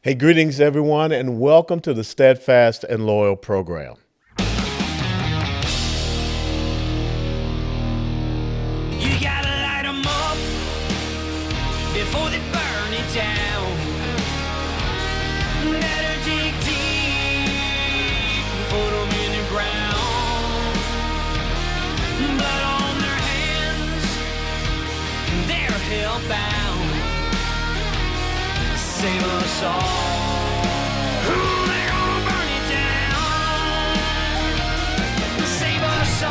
Hey, greetings, everyone, and welcome to the Steadfast and Loyal program. You gotta light 'em up before they burn it down. Better dig deep, put 'em in the ground. Blood on their hands, they're hellbound. Save us all. Ooh, they're gonna burn it down. Save us all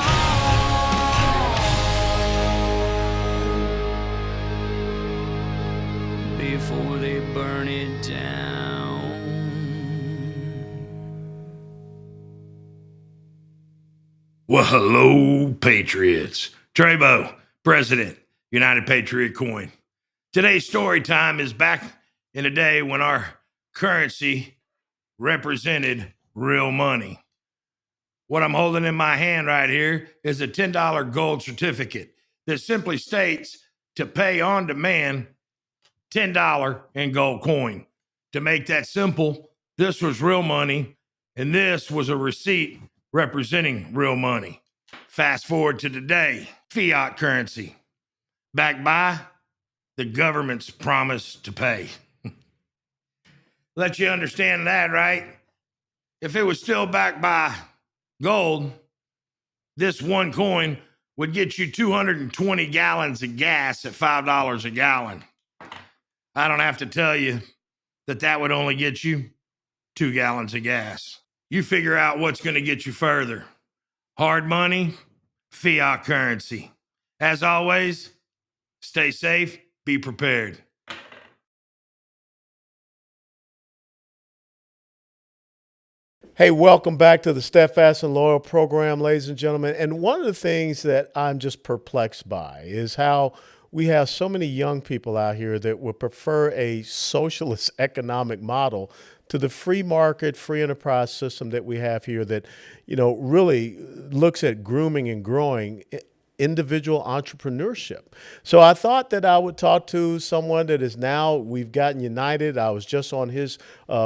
before they burn it down. Well, hello, Patriots. Trebo, President, United Patriot Coin. Today's story time is back in a day when our currency represented real money. What I'm holding in my hand right here is a $10 gold certificate that simply states to pay on demand $10 in gold coin. To make that simple, this was real money, and this was a receipt representing real money. Fast forward to today, fiat currency, backed by the government's promise to pay. Let you understand that, right? If it was still backed by gold, this one coin would get you 220 gallons of gas at $5 a gallon. I don't have to tell you that would only get you 2 gallons of gas. You figure out what's going to get you further. Hard money, fiat currency. As always, stay safe, be prepared. Hey, welcome back to the Steadfast and Loyal program, ladies and gentlemen. And one of the things that I'm just perplexed by is how we have so many young people out here that would prefer a socialist economic model to the free market, free enterprise system that we have here that, really looks at grooming and growing individual entrepreneurship. So I thought that I would talk to someone that is now, we've gotten united. I was just on his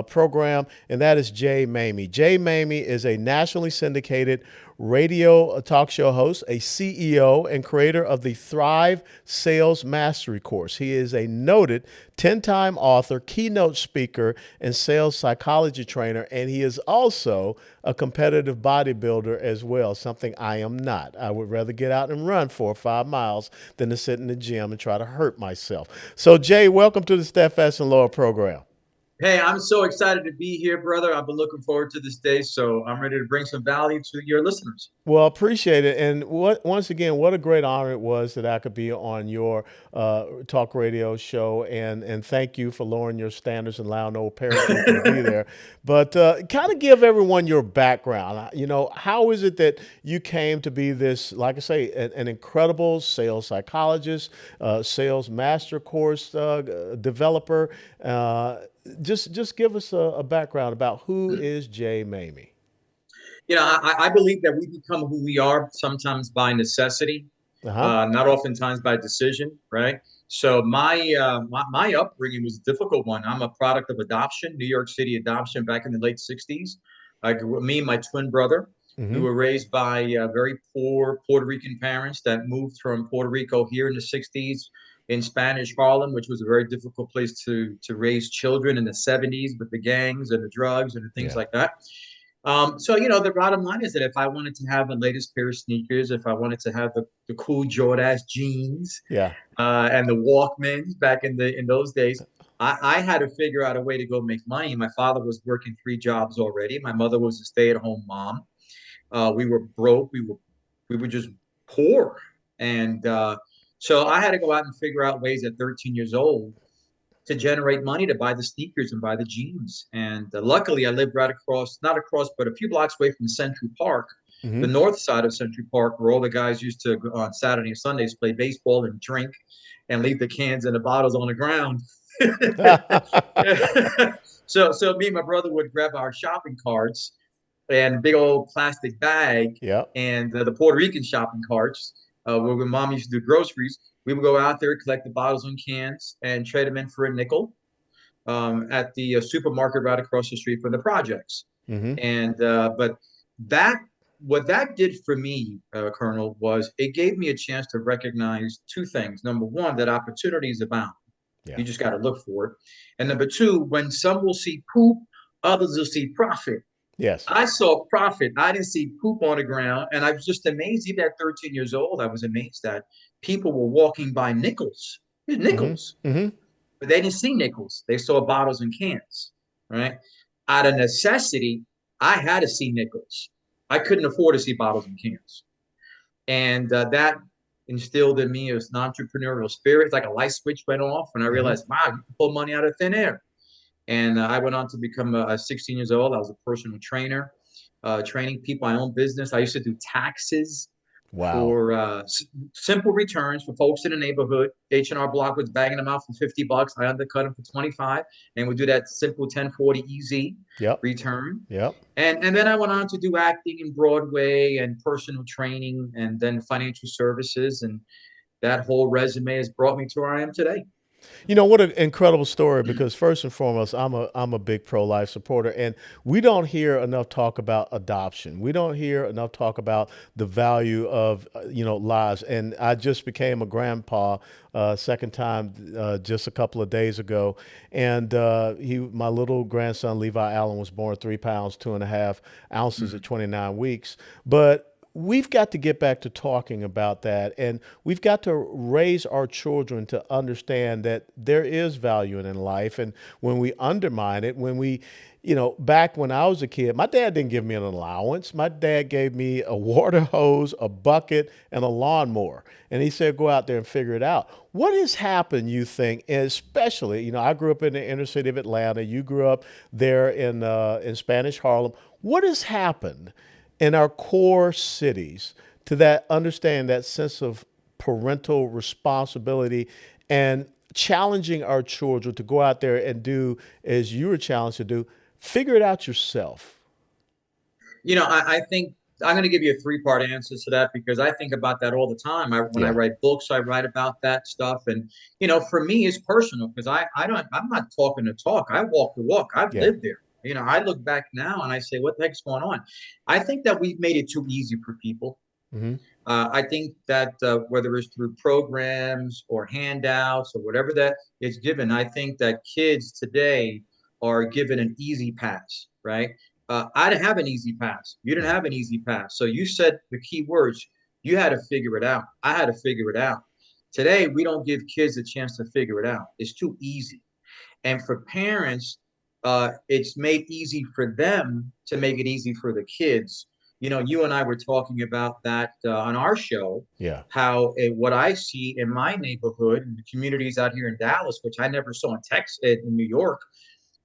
program, and that is Jay Maymi. Jay Maymi is a nationally syndicated radio talk show host, a CEO, and creator of the Thrive Sales Mastery Course. He is a noted 10-time author, keynote speaker, and sales psychology trainer, and he is also a competitive bodybuilder as well, something I am not. I would rather get out and run 4 or 5 miles than to sit in the gym and try to hurt myself. So, Jay, welcome to the Steadfast and Loyal program. Hey, I'm so excited to be here, brother. I've been looking forward to this day, so I'm ready to bring some value to your listeners. Well, appreciate it. And once again, what a great honor it was that I could be on your talk radio show. And thank you for lowering your standards and allowing old Parakeet to be there. But kind of give everyone your background. How is it that you came to be this, like I say, an incredible sales psychologist, sales master course developer? Just give us a background about who is Jay Maymi. I believe that we become who we are sometimes by necessity, not oftentimes by decision, right? So my upbringing was a difficult one. I'm a product of adoption, New York City adoption back in the late 60s. Me and my twin brother, we were raised by very poor Puerto Rican parents that moved from Puerto Rico here in the 60s in Spanish Harlem, which was a very difficult place to raise children in the 70s with the gangs and the drugs and the things like that. The bottom line is that if I wanted to have the latest pair of sneakers, if I wanted to have the cool Jordache jeans, and the Walkmans back in those days, I had to figure out a way to go make money. My father was working 3 jobs already. My mother was a stay-at-home mom. We were broke. We were just poor, and so I had to go out and figure out ways at 13 years old to generate money to buy the sneakers and buy the jeans. And luckily, I lived right across, not across, but a few blocks away from Century Park, the north side of Century Park, where all the guys used to go on Saturday and Sundays play baseball and drink and leave the cans and the bottles on the ground. So me and my brother would grab our shopping carts and a big old plastic bag and the Puerto Rican shopping carts where my mom used to do groceries. We would go out there, collect the bottles and cans, and trade them in for a nickel. at the supermarket right across the street from the projects. Mm-hmm. And but that what that did for me, Colonel, was it gave me a chance to recognize two things. Number one, that opportunities abound. Yeah. You just got to look for it. And number two, when some will see poop, others will see profit. Yes. I saw profit. I didn't see poop on the ground. And I was just amazed. Even at 13 years old, I was amazed that people were walking by nickels. Nickels. Mm-hmm. Mm-hmm. But they didn't see nickels. They saw bottles and cans, right? Out of necessity, I had to see nickels. I couldn't afford to see bottles and cans. And that instilled in me an entrepreneurial spirit. It's like a light switch went off, and I realized, wow, you can pull money out of thin air. And I went on to become 16 years old. I was a personal trainer, training people. My own business. I used to do taxes. Wow. For simple returns for folks in the neighborhood. H&R Block was bagging them out for $50. I undercut them for 25, and we do that simple 1040 easy return. Yep. And then I went on to do acting in Broadway and personal training, and then financial services, and that whole resume has brought me to where I am today. You know, what an incredible story, because first and foremost, I'm a big pro-life supporter, and we don't hear enough talk about adoption. We don't hear enough talk about the value of, lives. And I just became a grandpa, second time, just a couple of days ago. And my little grandson, Levi Allen, was born 3 pounds, 2.5 ounces at 29 weeks. But we've got to get back to talking about that, and we've got to raise our children to understand that there is value in life. And when we undermine it, when we, back when I was a kid, my dad didn't give me an allowance. My dad gave me a water hose, a bucket, and a lawnmower. And he said, go out there and figure it out. What has happened, you think, especially, I grew up in the inner city of Atlanta. You grew up there in Spanish Harlem. What has happened in our core cities to that understand that sense of parental responsibility and challenging our children to go out there and do as you were challenged to do, figure it out yourself? I think I'm going to give you a 3-part answer to that, because I think about that all the time. When I write books, I write about that stuff. And, for me, it's personal, because I'm not talking the talk. I walk the walk. I've lived there. I look back now and I say, what the heck's going on? I think that we've made it too easy for people. Mm-hmm. I think that whether it's through programs or handouts or whatever that is given, I think that kids today are given an easy pass, right? I didn't have an easy pass. You didn't have an easy pass. So you said the key words. You had to figure it out. I had to figure it out. Today, we don't give kids a chance to figure it out. It's too easy. And for parents, it's made easy for them to make it easy for the kids. You and I were talking about that on our show. Yeah. How what I see in my neighborhood and the communities out here in Dallas, which I never saw in Texas, in New York,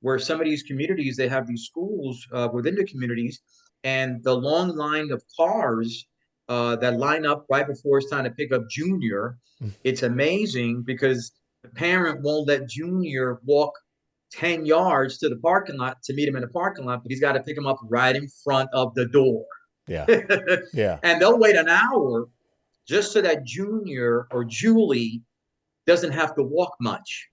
where some of these communities, they have these schools within the communities, and the long line of cars that line up right before it's time to pick up Junior. It's amazing, because the parent won't let Junior walk 10 yards to the parking lot to meet him in the parking lot, but he's got to pick him up right in front of the door. Yeah. Yeah. And they'll wait an hour just so that Junior or Julie doesn't have to walk much.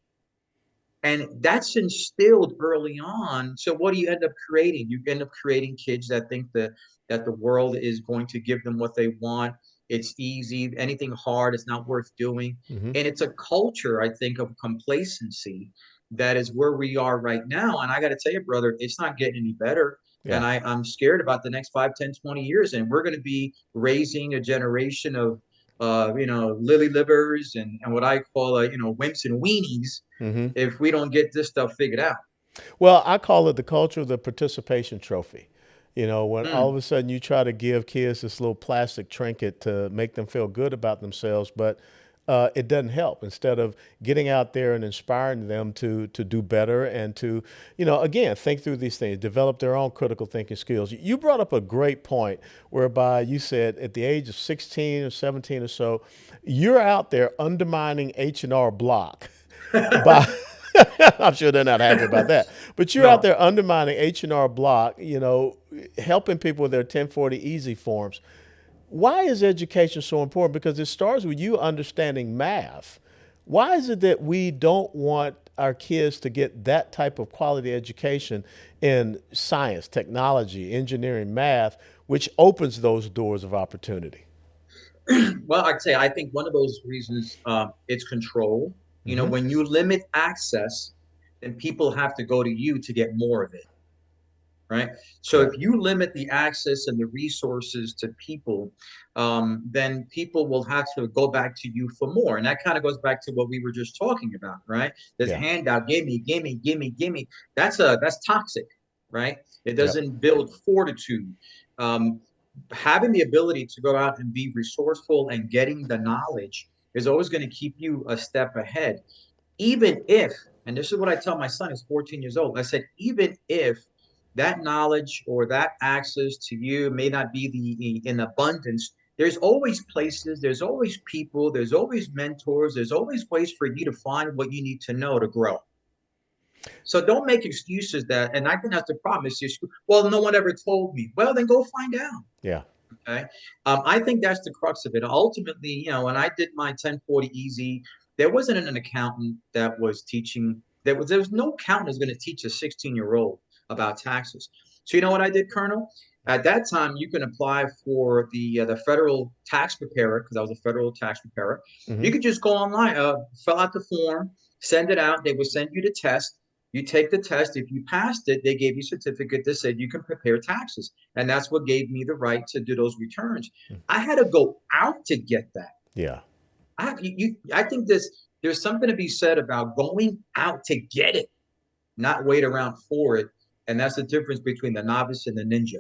And that's instilled early on. So what do you end up creating? You end up creating kids that think that the world is going to give them what they want. It's easy. Anything hard is not worth doing. Mm-hmm. And it's a culture, I think, of complacency that is where we are right now. And I got to tell you, brother, it's not getting any better. Yeah. And I'm scared about the next 5, 10, 20 years. And we're going to be raising a generation of, lily livers and what I call, wimps and weenies, mm-hmm. if we don't get this stuff figured out. Well, I call it the culture of the participation trophy. When all of a sudden you try to give kids this little plastic trinket to make them feel good about themselves, but it doesn't help. Instead of getting out there and inspiring them to do better and to, again, think through these things, develop their own critical thinking skills. You brought up a great point whereby you said at the age of 16 or 17 or so, you're out there undermining H&R Block by I'm sure they're not happy about that. But you're out there undermining H&R Block, helping people with their 1040 easy forms. Why is education so important? Because it starts with you understanding math. Why is it that we don't want our kids to get that type of quality education in science, technology, engineering, math, which opens those doors of opportunity? Well, I'd say I think one of those reasons it's control. You know, Hmm. when you limit access, then people have to go to you to get more of it, right? So Yeah. if you limit the access and the resources to people, then people will have to go back to you for more. And that kind of goes back to what we were just talking about, right? This Yeah. handout, gimme, gimme, gimme, gimme. That's toxic, right? It Yep. doesn't build fortitude. Um, Having the ability to go out and be resourceful and getting the knowledge is always going to keep you a step ahead. Even if, and this is what I tell my son, who's 14 years old, I said, even if that knowledge or that access to you may not be in abundance, there's always places, there's always people, there's always mentors, there's always ways for you to find what you need to know to grow. So don't make excuses that, and I think that's the problem. Is just, well, no one ever told me. Well, then go find out. Yeah. Okay. I think that's the crux of it. Ultimately, you know, when I did my 1040 easy, there wasn't an accountant that was teaching. There was no accountant who's going to teach a 16-year-old about taxes. So you know what I did, Colonel? At that time, you can apply for the federal tax preparer because I was a federal tax preparer. Hmm. You could just go online, fill out the form, send it out. They would send you the test. You take the test. If you passed it, they gave you a certificate that said you can prepare taxes. And that's what gave me the right to do those returns. I had to go out to get that. Yeah. I think there's something to be said about going out to get it, not wait around for it. And that's the difference between the novice and the ninja.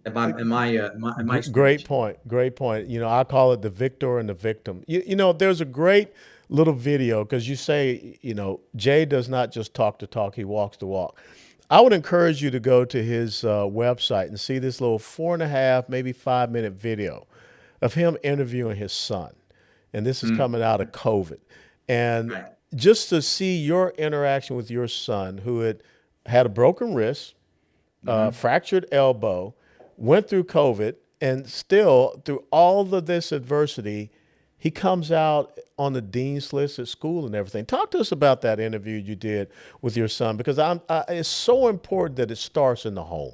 In my Great experience. point. Great point. You know, I call it the victor and the victim. You know, there's a great little video because you say, you know, Jay does not just talk the talk, he walks the walk. I would encourage you to go to his website and see this little 4.5, maybe 5 minute video of him interviewing his son. And this is coming out of COVID. And Right. just to see your interaction with your son, who had a broken wrist, fractured elbow, went through COVID, and still, through all of this adversity, he comes out on the dean's list at school and everything. Talk to us about that interview you did with your son, because it's so important that it starts in the home.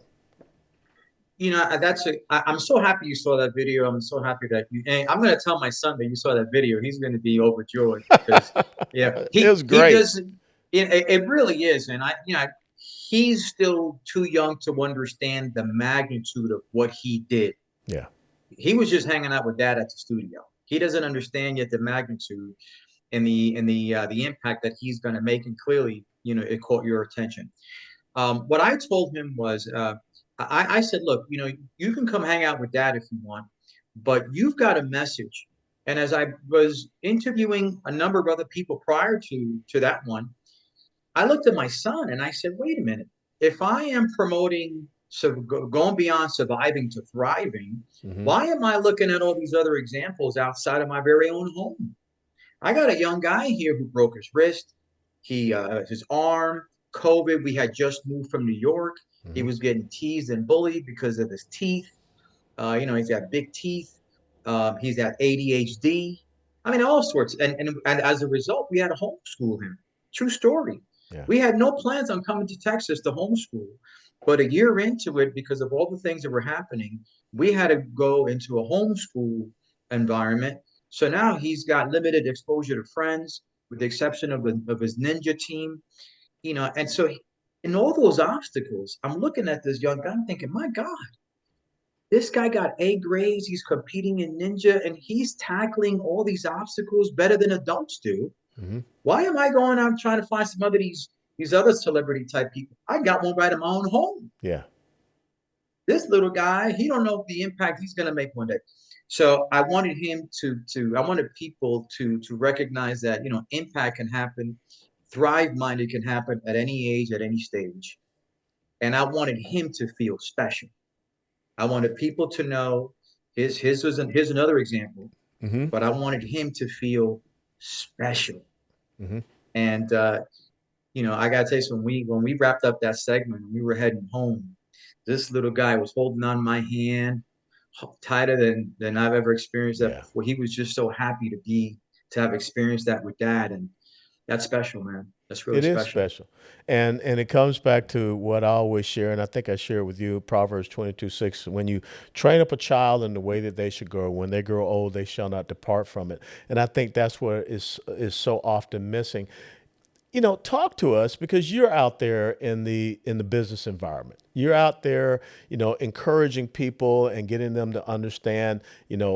You know, I'm so happy you saw that video. I'm so happy that and I'm going to tell my son that you saw that video. He's going to be overjoyed because, yeah, It was he great. doesn't. It really is, and he's still too young to understand the magnitude of what he did. Yeah. He was just hanging out with dad at the studio. He doesn't understand yet the magnitude and the impact that he's going to make, and clearly, you know, it caught your attention. What I told him was, I said, look, you know, you can come hang out with dad if you want, but you've got a message. And as I was interviewing a number of other people prior to that one, I looked at my son and I said, wait a minute, if I am promoting going beyond surviving to thriving, Hmm. why am I looking at all these other examples outside of my very own home? I got a young guy here who broke his wrist, his arm, COVID. We had just moved from New York. He Hmm. was getting teased and bullied because of his teeth. You know, he's got big teeth. He's got ADHD. I mean, all sorts. And as a result, we had to homeschool him. True story. Yeah. We had no plans on coming to Texas to homeschool, but a year into it, because of all the things that were happening, we had to go into a homeschool environment. So now he's got limited exposure to friends, with the exception of his ninja team. You know, and so in all those obstacles, I'm looking at this young guy, I'm thinking, my God, this guy got A grades. He's competing in ninja, and he's tackling all these obstacles better than adults do. Hmm. Why am I going out trying to find some other these other celebrity type people? I got one right in my own home. Yeah. This little guy, he don't know the impact he's going to make one day. So I wanted him I wanted people to recognize that, you know, impact can happen, thrive minded can happen at any age, at any stage. And I wanted him to feel special. I wanted people to know here's another example, Hmm. but I wanted him to feel special. Hmm. And you know, I gotta tell you, when we wrapped up that segment and we were heading home, this little guy was holding on my hand tighter than I've ever experienced that Yeah. before. He was just so happy to have experienced that with dad. And That's special, man. That's really It is special. special. And it comes back to what I always share, and I think I share with you, Proverbs 22:6. When you train up a child in the way that they should go, when they grow old, they shall not depart from it. And I think that's what is so often missing. Talk to us because you're out there in the business environment. You're out there, encouraging people and getting them to understand,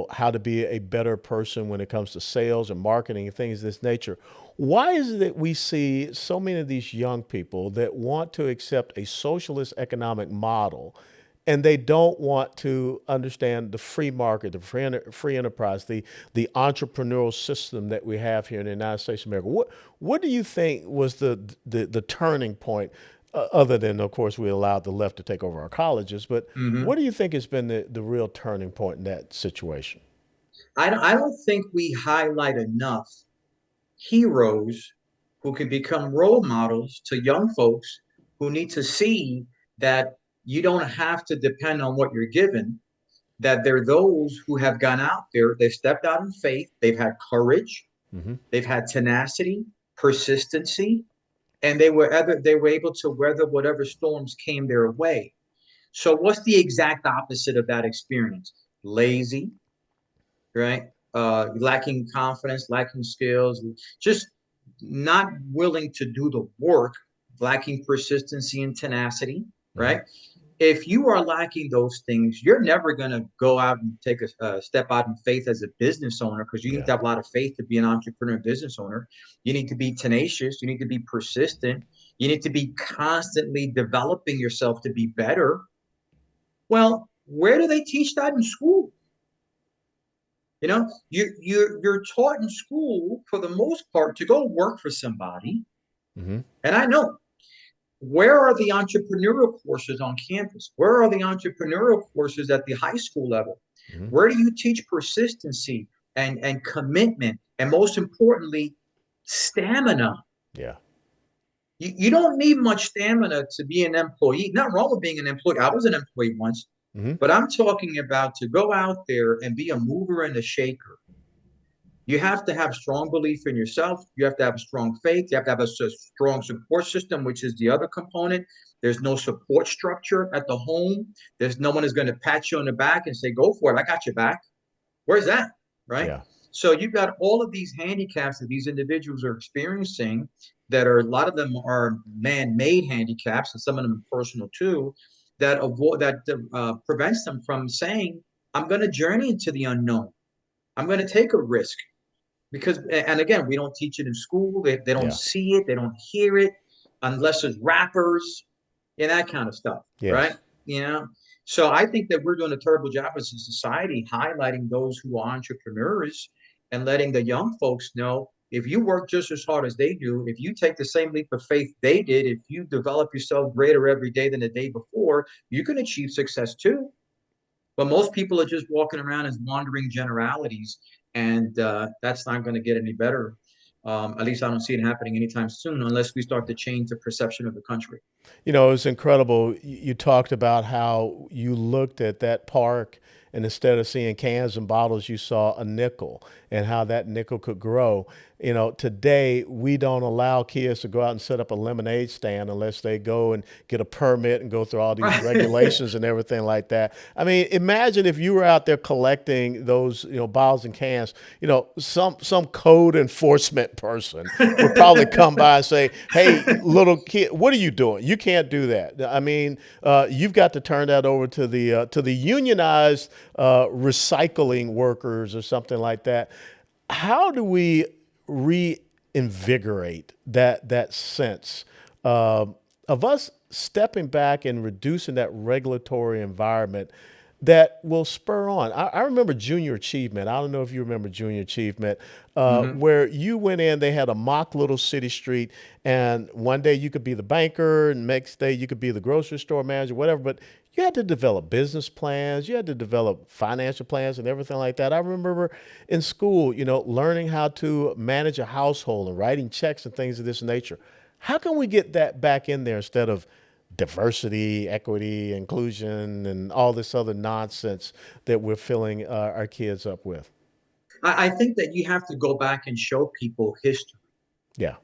how to be a better person when it comes to sales and marketing and things of this nature. Why is it that we see so many of these young people that want to accept a socialist economic model and they don't want to understand the free market, the free enterprise, the entrepreneurial system that we have here in the United States of America? What do you think was the turning point, other than, of course, we allowed the left to take over our colleges? But Hmm. what do you think has been the real turning point in that situation? I don't think we highlight enough heroes who can become role models to young folks who need to see that you don't have to depend on what you're given, that there are those who have gone out there, they've stepped out in faith, they've had courage, Hmm. they've had tenacity, persistency, and they were able to weather whatever storms came their way. So what's the exact opposite of that experience? Lazy, right? Lacking confidence, lacking skills, just not willing to do the work, lacking persistency and tenacity, Hmm. right? If you are lacking those things, you're never going to go out and take a step out in faith as a business owner, because you need Yeah. to have a lot of faith to be an entrepreneur business owner. You need to be tenacious. You need to be persistent. You need to be constantly developing yourself to be better. Well, where do they teach that in school? You're taught in school for the most part to go work for somebody. Hmm. And I know, where are the entrepreneurial courses on campus? Where are the entrepreneurial courses at the high school level? Hmm. Where do you teach persistency and commitment? And most importantly, stamina. Yeah. You don't need much stamina to be an employee. Not wrong with being an employee. I was an employee once, Hmm. but I'm talking about to go out there and be a mover and a shaker. You have to have strong belief in yourself. You have to have a strong faith. You have to have a strong support system, which is the other component. There's no support structure at the home. There's no one is going to pat you on the back and say, go for it. I got your back. Where's that? Right. Yeah. So you've got all of these handicaps that these individuals are experiencing, that are, a lot of them are man-made handicaps, and some of them are personal too, that prevents them from saying, I'm going to journey into the unknown. I'm going to take a risk. Because, and again, we don't teach it in school. They don't Yeah. see it, they don't hear it, unless there's rappers and that kind of stuff, right? Yes. You know, so I think that we're doing a terrible job as a society highlighting those who are entrepreneurs and letting the young folks know, if you work just as hard as they do, if you take the same leap of faith they did, if you develop yourself greater every day than the day before, you can achieve success too. But most people are just walking around as wandering generalities, and that's not going to get any better. At least I don't see it happening anytime soon, unless we start to change the perception of the country. It was incredible. You talked about how you looked at that park and instead of seeing cans and bottles, you saw a nickel and how that nickel could grow. Today we don't allow kids to go out and set up a lemonade stand unless they go and get a permit and go through all these Right. regulations and everything like that. I mean, imagine if you were out there collecting those, bottles and cans, some code enforcement person would probably come by and say, "Hey, little kid, what are you doing? You can't do that. I mean, you've got to turn that over to the unionized recycling workers or something like that." How do we reinvigorate that sense of us stepping back and reducing that regulatory environment that will spur on? I remember Junior Achievement. I don't know if you remember Junior Achievement, Hmm. where you went in, they had a mock little city street, and one day you could be the banker, and next day you could be the grocery store manager, whatever. But you had to develop business plans, you had to develop financial plans and everything like that. I remember in school, learning how to manage a household and writing checks and things of this nature. How can we get that back in there instead of diversity, equity, inclusion, and all this other nonsense that we're filling our kids up with? I think that you have to go back and show people history. Yeah.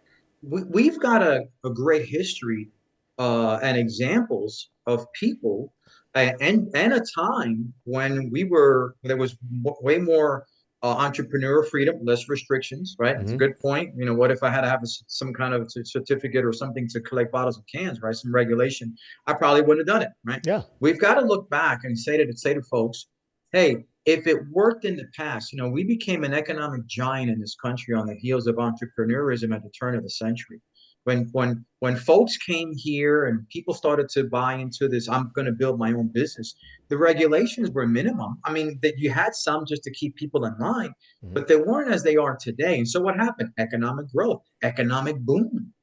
we've got a great history and examples of people and a time when there was way more entrepreneur freedom, less restrictions, right? It's a Hmm. good point. What if I had to have some kind of certificate or something to collect bottles of cans, right? Some regulation. I probably wouldn't have done it, right? Yeah. We've got to look back and say to folks, hey, if it worked in the past, we became an economic giant in this country on the heels of entrepreneurism at the turn of the century. When folks came here and people started to buy into this, I'm going to build my own business. The regulations were minimum. I mean, that you had some just to keep people in line, Hmm. but they weren't as they are today. And so what happened? Economic growth, economic boom.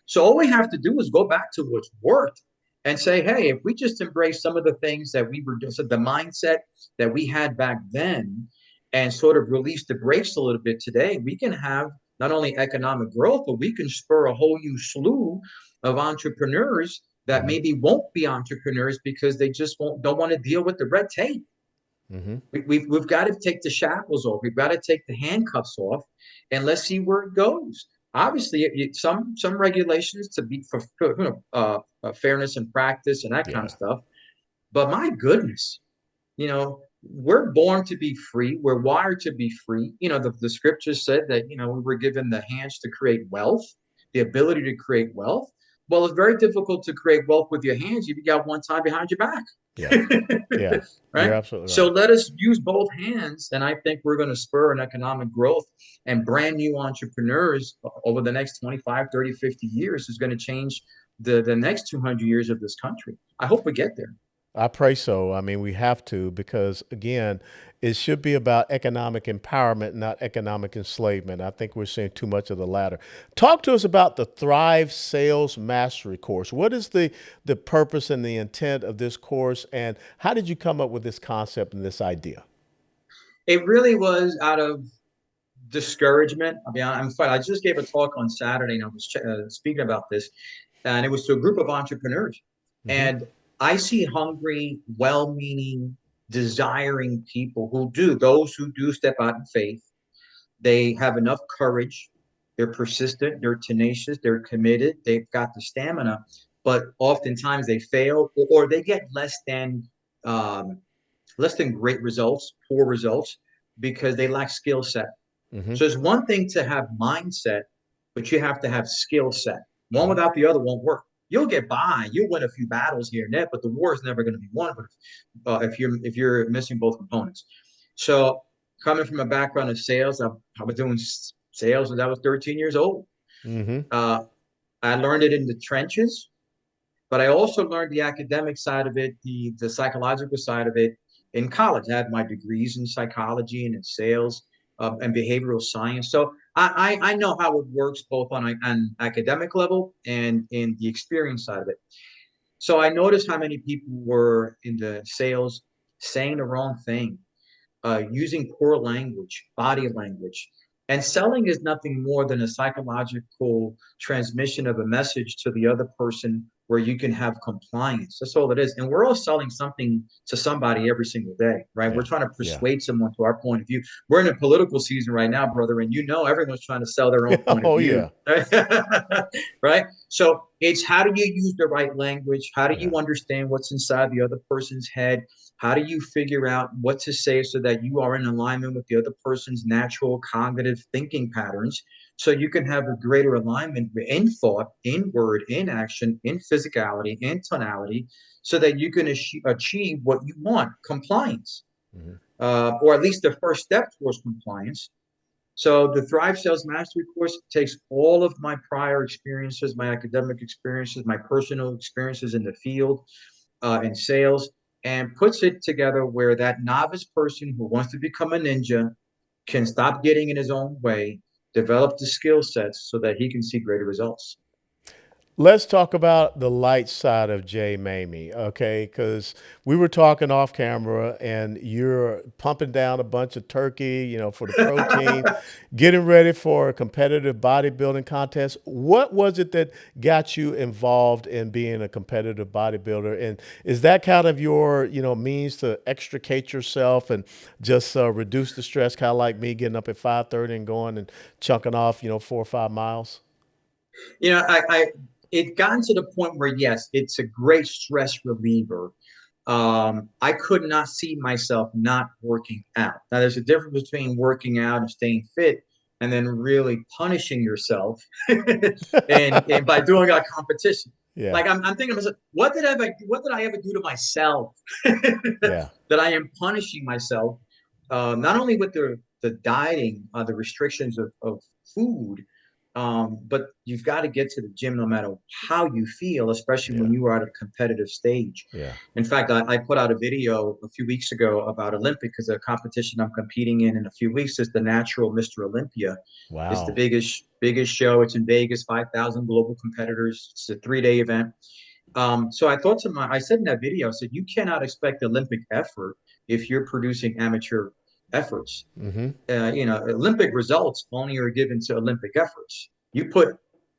So all we have to do is go back to what's worked and say, hey, if we just embrace some of the things that we were doing, so the mindset that we had back then, and sort of release the brakes a little bit today, we can have not only economic growth, but we can spur a whole new slew of entrepreneurs that Hmm. maybe won't be entrepreneurs because they just don't want to deal with the red tape. Hmm. We've got to take the shackles off. We've got to take the handcuffs off, and let's see where it goes. Obviously, some regulations to be for fairness and practice and that kind of Yeah. stuff. But my goodness, we're born to be free. We're wired to be free. The scriptures said that we were given the hands to create wealth, the ability to create wealth. Well, it's very difficult to create wealth with your hands if you got one tie behind your back. Yeah. Yeah. You're Right? absolutely So right. let us use both hands, and I think we're going to spur an economic growth, and brand new entrepreneurs over the next 25, 30, 50 years is going to change the next 200 years of this country. I hope we get there. I pray so. I mean, we have to because, again, it should be about economic empowerment, not economic enslavement. I think we're seeing too much of the latter. Talk to us about the Thrive Sales Mastery course. What is the purpose and the intent of this course, and how did you come up with this concept and this idea? It really was out of discouragement. I mean, I'm fine. I just gave a talk on Saturday, and I was speaking about this, and it was to a group of entrepreneurs. Hmm. And I see hungry, well-meaning, desiring people those who do step out in faith. They have enough courage. They're persistent. They're tenacious. They're committed. They've got the stamina, but oftentimes they fail or they get um, less than great results, poor results, because they lack skill set. Hmm. So it's one thing to have mindset, but you have to have skill set. One Hmm. without the other won't work. You'll get by. You'll win a few battles here and there, but the war is never going to be won if you're missing both components. So coming from a background of sales, I was doing sales when I was 13 years old. Hmm. Uh, I learned it in the trenches, but I also learned the academic side of it, the psychological side of it in college. I had my degrees in psychology and in sales and behavioral science. So I know how it works both on an academic level and in the experience side of it. So I noticed how many people were in the sales saying the wrong thing, using poor language, body language. And selling is nothing more than a psychological transmission of a message to the other person where you can have compliance. That's all it is. And we're all selling something to somebody every single day, right? We're Yeah. trying to Yeah. persuade someone to our point of view. We're in a political season right now, brother, and everyone's trying to sell their own point of Oh, view. yeah. Right? So it's how do you use the right language? How do Yeah. you understand what's inside the other person's head? How do you figure out what to say so that you are in alignment with the other person's natural cognitive thinking patterns so you can have a greater alignment in thought, in word, in action, in physicality, in tonality, so that you can achieve what you want, compliance, Hmm. or at least the first step towards compliance. So the Thrive Sales Mastery course takes all of my prior experiences, my academic experiences, my personal experiences in the field, in sales, and puts it together where that novice person who wants to become a ninja can stop getting in his own way, develop the skill sets so that he can see greater results. Let's talk about the light side of Jay Maymi, okay? Because we were talking off camera, and you're pumping down a bunch of turkey, for the protein, getting ready for a competitive bodybuilding contest. What was it that got you involved in being a competitive bodybuilder? And is that kind of your, means to extricate yourself and just reduce the stress, kind of like me getting up at 5:30 and going and chunking off, 4 or 5 miles? It gotten to the point where, yes, it's a great stress reliever. I could not see myself not working out. Now, there's a difference between working out and staying fit, and then really punishing yourself, and by doing a competition. Yeah. Like I'm thinking to myself, what did I ever do to myself Yeah. that I am punishing myself? Not only with the dieting, the restrictions of food, but you've got to get to the gym no matter how you feel, especially when Yeah. you are at a competitive stage. Yeah. In fact, I put out a video a few weeks ago about Olympic, because a competition I'm competing in a few weeks is the Natural Mr. Olympia. It's the Wow. biggest show. It's in Vegas, 5,000 global competitors. It's a 3-day event. So I said in that video, I said, you cannot expect Olympic effort if you're producing amateur efforts. Mm-hmm. Olympic results only are given to Olympic efforts. You put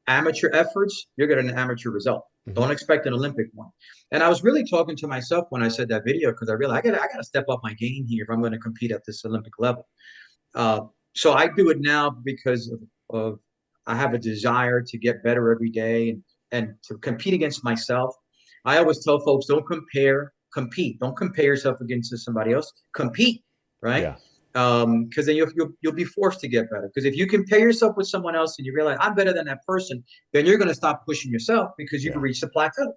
amateur efforts, you're getting an amateur result. Mm-hmm. Don't expect an Olympic one. And I was really talking to myself when I said that video, because I realized I got to step up my game here if I'm going to compete at this Olympic level. So I do it now because of I have a desire to get better every day, and to compete against myself. I always tell folks, don't compare, compete. Don't compare yourself against somebody else. Compete, right? Yeah. Because then you'll be forced to get better. Because if you compare yourself with someone else and you realize I'm better than that person, then you're going to stop pushing yourself, because you can Yeah. reach the plateau.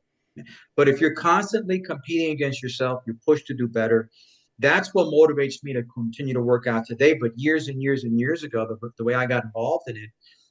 But if you're constantly competing against yourself, you're pushed to do better. That's what motivates me to continue to work out today. But years and years and years ago, the way I got involved in it,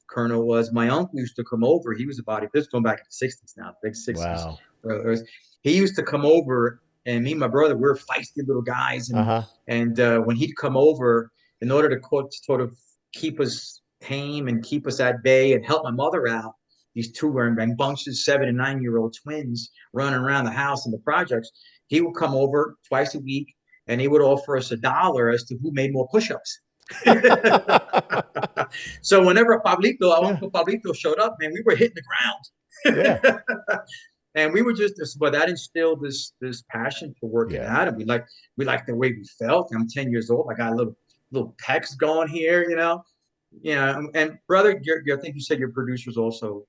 Colonel, was my uncle used to come over. He was a bodybuilder. This is going back in the 60s now, big 60s. Wow. He used to come over, and me and my brother, we're feisty little guys. Uh-huh. And when he'd come over, in order to sort of keep us tame and keep us at bay and help my mother out, these two were rambunctious 7 and 9-year-old twins running around the house in the projects. He would come over twice a week, and he would offer us $1 as to who made more push-ups. So whenever our Yeah. Uncle Pablito showed up, man, we were hitting the Yeah. ground. And we were but that instilled this passion for working Yeah. out, and we like the way we felt. I'm 10 years old. I got a little pecs going here, And brother, I think you said your producer's also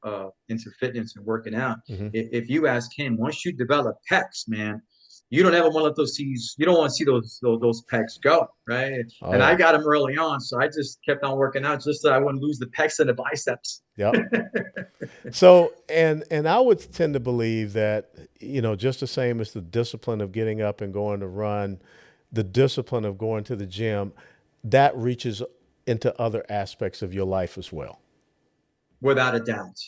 into fitness and working out. Mm-hmm. If you ask him, once you develop pecs, man, you don't ever want to let those seas. You don't want to see those pecs go, right? Oh, and yeah. I got them early on, so I just kept on working out just so I wouldn't lose the pecs and the biceps. Yep. So, and I would tend to believe that, just the same as the discipline of getting up and going to run, the discipline of going to the gym, that reaches into other aspects of your life as well. Without a doubt.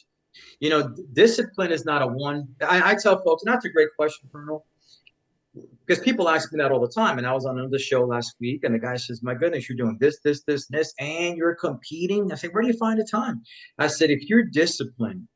Discipline is not a one. I tell folks, and that's a great question, Colonel, because people ask me that all the time. And I was on another show last week, and the guy says, my goodness, you're doing this, this, this, and this, and you're competing. I say, where do you find the time? I said, if you're disciplined,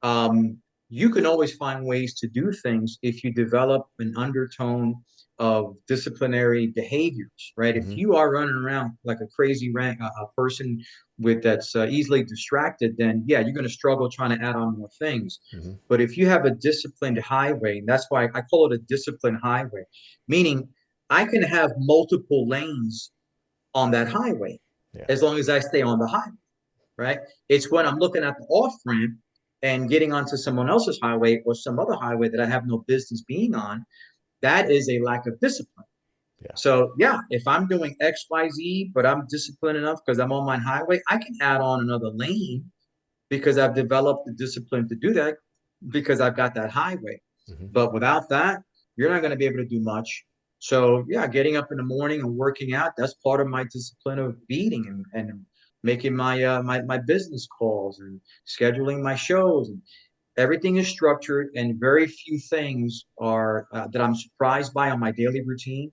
you can always find ways to do things if you develop an undertone of disciplinary behaviors, right? Mm-hmm. If you are running around like a crazy a person that's easily distracted, then yeah, you're going to struggle trying to add on more things. Mm-hmm. But if you have a disciplined highway, and that's why I call it a disciplined highway, meaning I can have multiple lanes on that highway, as long as I stay on the highway, right? It's when I'm looking at the off ramp and getting onto someone else's highway or some other highway that I have no business being on, that is a lack of discipline. Yeah. So yeah, if I'm doing X, Y, Z, but I'm disciplined enough because I'm on my highway, I can add on another lane because I've developed the discipline to do that because I've got that highway. Mm-hmm. But without that, you're not going to be able to do much. So yeah, getting up in the morning and working out, that's part of my discipline of eating and making my business calls and scheduling my shows, and everything is structured, and very few things are that I'm surprised by on my daily routine,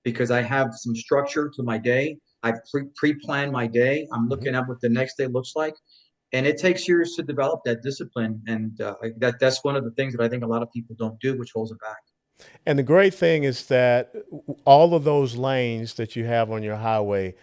because I have some structure to my day. I pre-plan my day. I'm looking at what the next day looks like, and it takes years to develop that discipline. And that's one of the things that I think a lot of people don't do, which holds it back. And the great thing is that all of those lanes that you have on your highway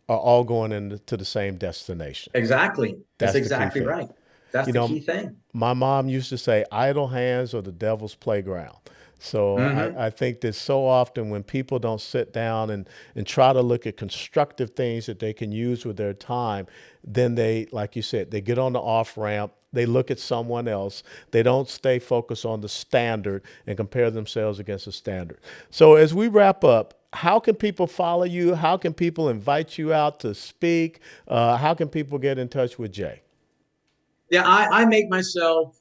are all going into the same destination. Exactly. That's the key exactly thing. right. That's the key thing. My mom used to say, idle hands are the devil's playground. So I think that so often when people don't sit down and try to look at constructive things that they can use with their time, then they, like you said, they get on the off ramp. They look at someone else. They don't stay focused on the standard and compare themselves against the standard. So as we wrap up, how can people follow you? How can people invite you out to speak? How can people get in touch with Jay? Yeah, I make myself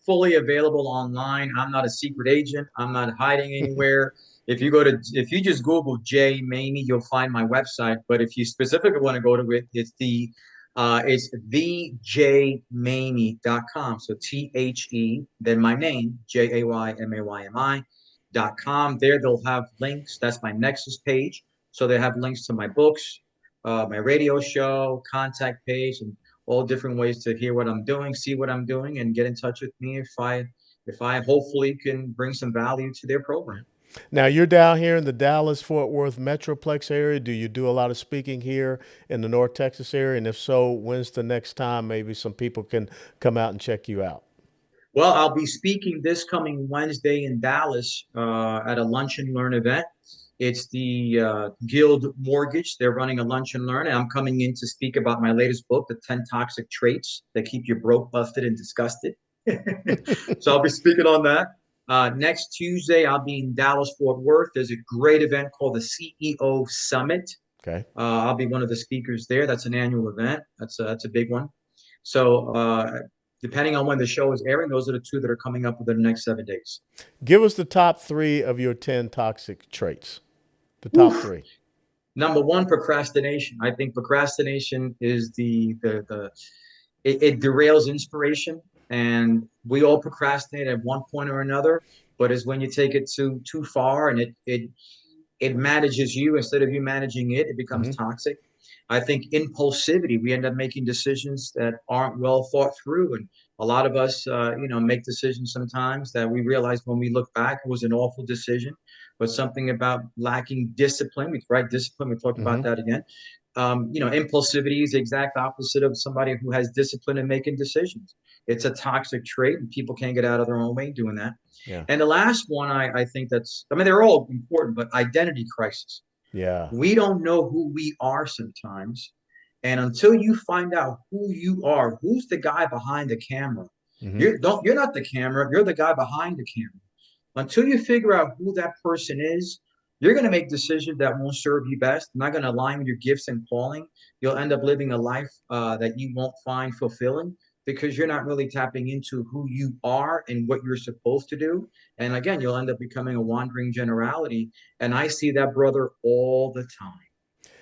fully available online. I'm not a secret agent. I'm not hiding anywhere. If you just Google Jay Maymi, you'll find my website. But if you specifically want to go to it, it's thejmaymi.com. So THE, then my name, JAYMAYMI.com. There they'll have links. That's my Nexus page. So they have links to my books, my radio show, contact page, and all different ways to hear what I'm doing, see what I'm doing, and get in touch with me if I hopefully can bring some value to their program. Now, you're down here in the Dallas-Fort Worth Metroplex area. Do you do a lot of speaking here in the North Texas area? And if so, when's the next time maybe some people can come out and check you out? Well, I'll be speaking this coming Wednesday in Dallas at a Lunch and Learn event. It's the Guild Mortgage. They're running a Lunch and Learn, and I'm coming in to speak about my latest book, The 10 Toxic Traits That Keep You Broke, Busted, and Disgusted. So I'll be speaking on that. Next Tuesday, I'll be in Dallas-Fort Worth. There's a great event called the CEO Summit. Okay. I'll be one of the speakers there. That's an annual event. That's a big one. So depending on when the show is airing, those are the two that are coming up within the next 7 days. Give us the top 3 of your 10 toxic traits. The top 3. Number 1, procrastination. I think procrastination is it derails inspiration, and we all procrastinate at one point or another. But it's when you take it too far, and it manages you instead of you managing it. It becomes toxic. I think impulsivity. We end up making decisions that aren't well thought through, and a lot of us, make decisions sometimes that we realize when we look back it was an awful decision. But something about lacking discipline. Discipline. We talked about that again. Impulsivity is the exact opposite of somebody who has discipline in making decisions. It's a toxic trait, and people can't get out of their own way doing that. Yeah. And the last one, I think they're all important, but identity crisis. Yeah. We don't know who we are sometimes. And until you find out who you are, who's the guy behind the camera, you're not the camera, you're the guy behind the camera. Until you figure out who that person is, you're going to make decisions that won't serve you best, not going to align with your gifts and calling. You'll end up living a life that you won't find fulfilling because you're not really tapping into who you are and what you're supposed to do. And again, you'll end up becoming a wandering generality. And I see that, brother, all the time.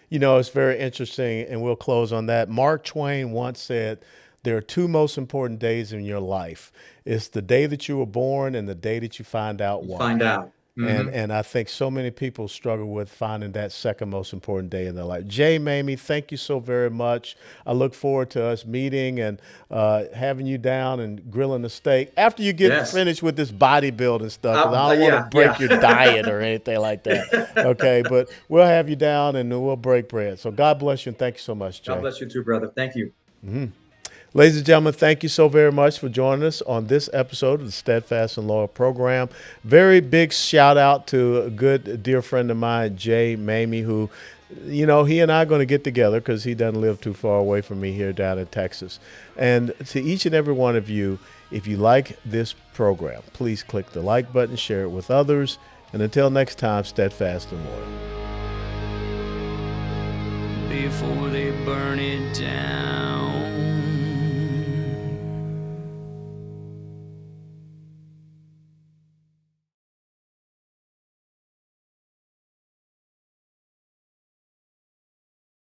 It's very interesting, and we'll close on that. Mark Twain once said, there are 2 most important days in your life. It's the day that you were born and the day that you find out why. And I think so many people struggle with finding that second most important day in their life. Jay Maymi, thank you so very much. I look forward to us meeting and having you down and grilling a steak after you get finished with this bodybuilding stuff. 'Cause I don't want to break your diet or anything like that. Okay, but we'll have you down and we'll break bread. So God bless you and thank you so much, Jay. God bless you too, brother. Thank you. Ladies and gentlemen, thank you so very much for joining us on this episode of the Steadfast and Loyal program. Very big shout out to a good dear friend of mine, Jay Maymi, who, he and I are going to get together because he doesn't live too far away from me here down in Texas. And to each and every one of you, if you like this program, please click the like button, share it with others. And until next time, steadfast and loyal. Before they burn it down.